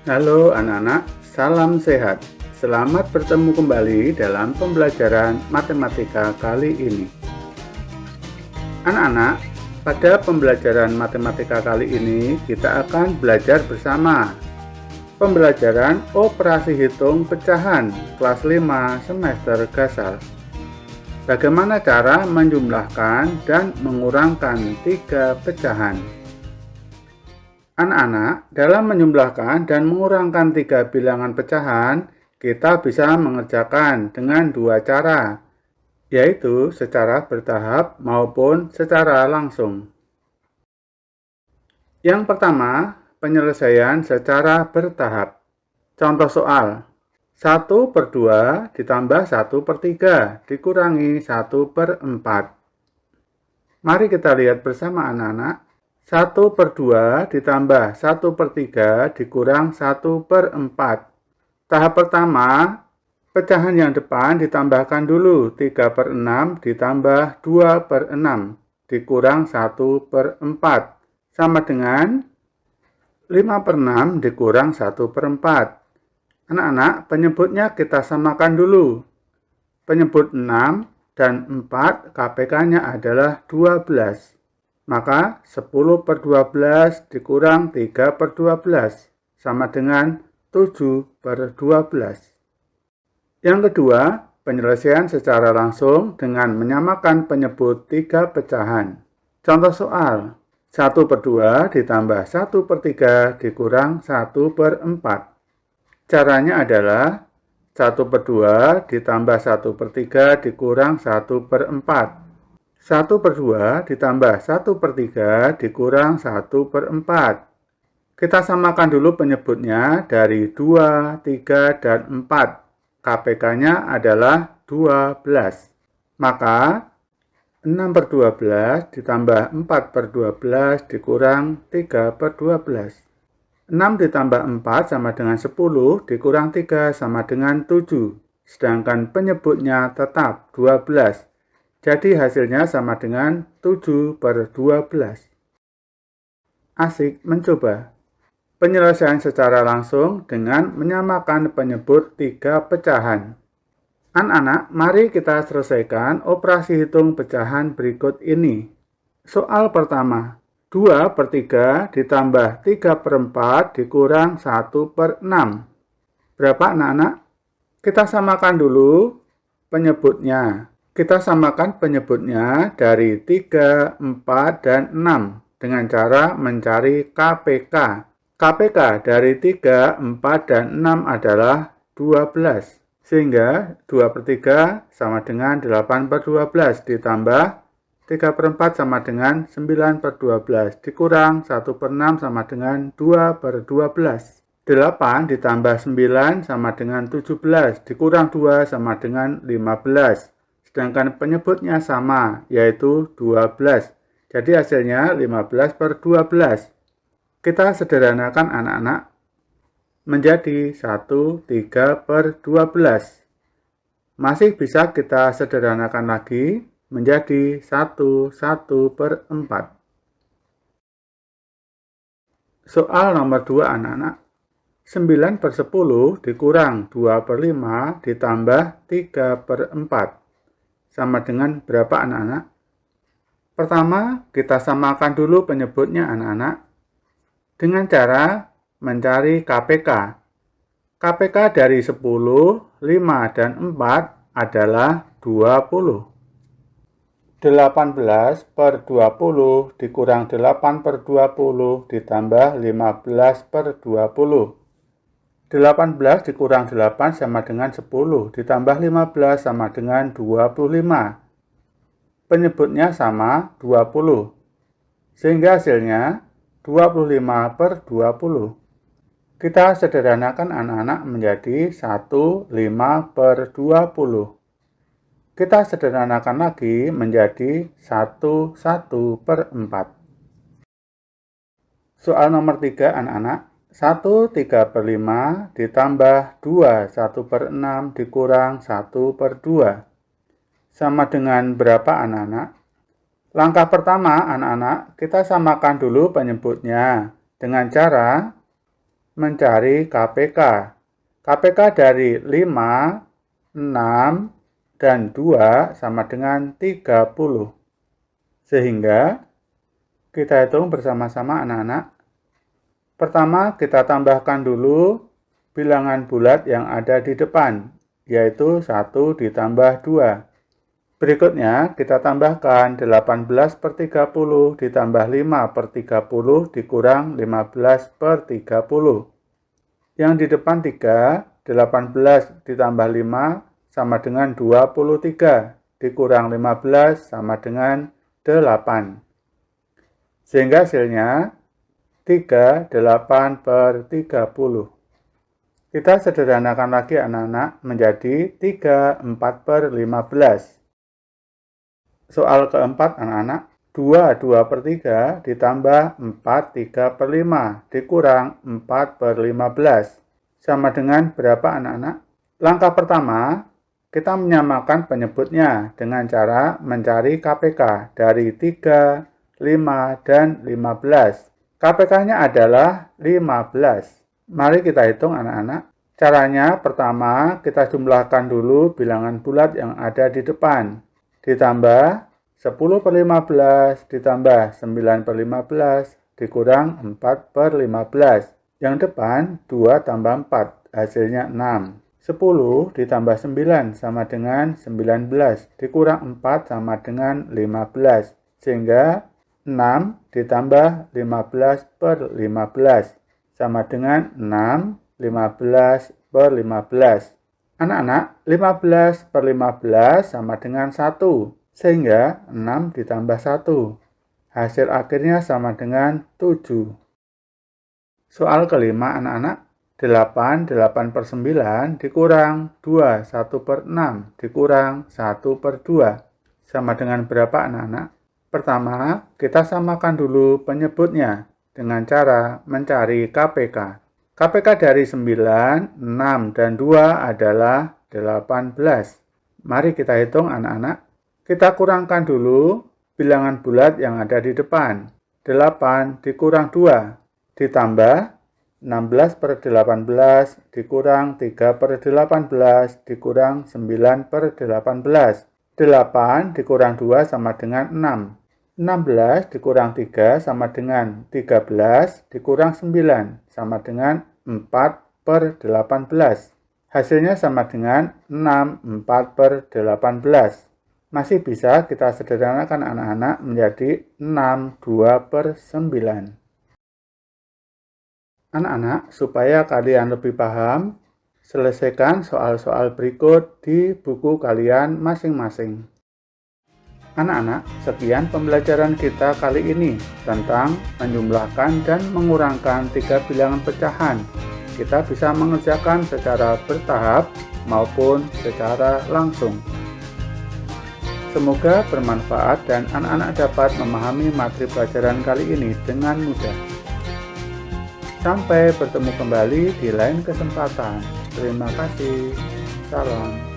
Halo anak-anak, salam sehat. Selamat bertemu kembali dalam pembelajaran matematika kali ini. Anak-anak, pada pembelajaran matematika kali ini kita akan belajar bersama pembelajaran operasi hitung pecahan kelas 5 semester Gasal. Bagaimana cara menjumlahkan dan mengurangkan 3 pecahan? Anak-anak, dalam menjumlahkan dan mengurangkan 3 bilangan pecahan, kita bisa mengerjakan dengan 2 cara, yaitu secara bertahap maupun secara langsung. Yang pertama, penyelesaian secara bertahap. Contoh soal, 1/2 ditambah 1/3 dikurangi 1/4. Mari kita lihat bersama anak-anak. 1/2 ditambah 1/3 dikurang 1/4. Tahap pertama, pecahan yang depan ditambahkan dulu. 3/6 ditambah 2/6 dikurang 1/4. Sama dengan 5/6 dikurang 1/4. Anak-anak, penyebutnya kita samakan dulu. Penyebut 6 dan 4 KPK-nya adalah 12. Maka 10/12 dikurang 3/12 sama dengan 7/12. Yang kedua, penyelesaian secara langsung dengan menyamakan penyebut 3 pecahan. Contoh soal, 1/2 ditambah 1/3 dikurang 1/4. Caranya adalah 1/2 ditambah 1/3 dikurang 1/4. 1/2 ditambah 1/3 dikurang 1/4. Kita samakan dulu penyebutnya dari 2, 3, dan 4. KPK-nya adalah 12. Maka 6/12 ditambah 4/12 dikurang 3/12. 6 ditambah 4 sama dengan 10 dikurang 3 sama dengan 7. Sedangkan penyebutnya tetap 12. Jadi hasilnya sama dengan 7/12. Asik mencoba. Penyelesaian secara langsung dengan menyamakan penyebut 3 pecahan. Anak-anak, mari kita selesaikan operasi hitung pecahan berikut ini. Soal pertama, 2/3 ditambah 3/4 dikurang 1/6. Berapa anak-anak? Kita samakan dulu penyebutnya. Kita samakan penyebutnya dari 3, 4, dan 6 dengan cara mencari KPK. KPK dari 3, 4, dan 6 adalah 12. Sehingga 2/3 sama dengan 8/12 ditambah 3/4 sama dengan 9/12 dikurang 1/6 sama dengan 2/12. 8 ditambah 9 sama dengan 17 dikurang 2 sama dengan 15. Sedangkan penyebutnya sama, yaitu 12. Jadi hasilnya 15/12. Kita sederhanakan anak-anak menjadi 1/3/12. Masih bisa kita sederhanakan lagi menjadi 1/4. Soal nomor 2 anak-anak. 9/10 dikurang 2/5 ditambah 3/4. Sama dengan berapa anak-anak? Pertama, kita samakan dulu penyebutnya anak-anak dengan cara mencari KPK. KPK dari 10, 5, dan 4 adalah 20. 18/20 dikurang 8/20 ditambah 15/20. 18 dikurang 8 sama dengan 10, ditambah 15 sama dengan 25. Penyebutnya sama 20. Sehingga hasilnya 25/20. Kita sederhanakan anak-anak menjadi 1/5/20. Kita sederhanakan lagi menjadi 1/4. Soal nomor 3 anak-anak. 1/3/5 ditambah 2 1/6 dikurang 1/2. Sama dengan berapa anak-anak? Langkah pertama anak-anak, kita samakan dulu penyebutnya dengan cara mencari KPK. KPK dari 5, 6, dan 2 sama dengan 30. Sehingga kita hitung bersama-sama anak-anak. Pertama, kita tambahkan dulu bilangan bulat yang ada di depan, yaitu 1 ditambah 2. Berikutnya, kita tambahkan 18 per 30 ditambah 5 per 30 dikurang 15 per 30. Yang di depan 3, 18 ditambah 5 sama dengan 23, dikurang 15 sama dengan 8. Sehingga hasilnya 38 per 30. Kita sederhanakan lagi anak-anak menjadi 34 per 15. Soal keempat anak-anak, 2 per 3 ditambah 4 3 per 5 dikurang 4 per 15. Sama dengan berapa anak-anak? Langkah pertama, kita menyamakan penyebutnya dengan cara mencari KPK dari 3, 5, dan 15. KPK-nya adalah 15. Mari kita hitung anak-anak. Caranya pertama, kita jumlahkan dulu bilangan bulat yang ada di depan. Ditambah 10 per 15 ditambah 9 per 15 dikurang 4 per 15. Yang depan 2 tambah 4, hasilnya 6. 10 ditambah 9 sama dengan 19, dikurang 4 sama dengan 15. Sehingga 6 ditambah 15 per 15 sama dengan 6, 15 per 15. Anak-anak, 15 per 15 sama dengan 1, sehingga 6 ditambah 1. Hasil akhirnya sama dengan 7. Soal kelima anak-anak, 8 per 9 dikurang 2, 1 per 6 dikurang 1 per 2. Sama dengan berapa anak-anak? Pertama, kita samakan dulu penyebutnya dengan cara mencari KPK. KPK dari 9, 6, dan 2 adalah 18. Mari kita hitung anak-anak. Kita kurangkan dulu bilangan bulat yang ada di depan. 8 dikurang 2 ditambah 16 per 18 dikurang 3 per 18 dikurang 9 per 18. 8 dikurang 2 sama dengan 6. 16 dikurang 3 sama dengan 13 dikurang 9 sama dengan 4 per 18. Hasilnya sama dengan 6, 4 per 18. Masih bisa kita sederhanakan anak-anak menjadi 6, 2 per 9. Anak-anak, supaya kalian lebih paham, selesaikan soal-soal berikut di buku kalian masing-masing. Anak-anak, sekian pembelajaran kita kali ini tentang menjumlahkan dan mengurangkan 3 bilangan pecahan. Kita bisa mengerjakan secara bertahap maupun secara langsung. Semoga bermanfaat dan anak-anak dapat memahami materi pelajaran kali ini dengan mudah. Sampai bertemu kembali di lain kesempatan. Terima kasih. Salam.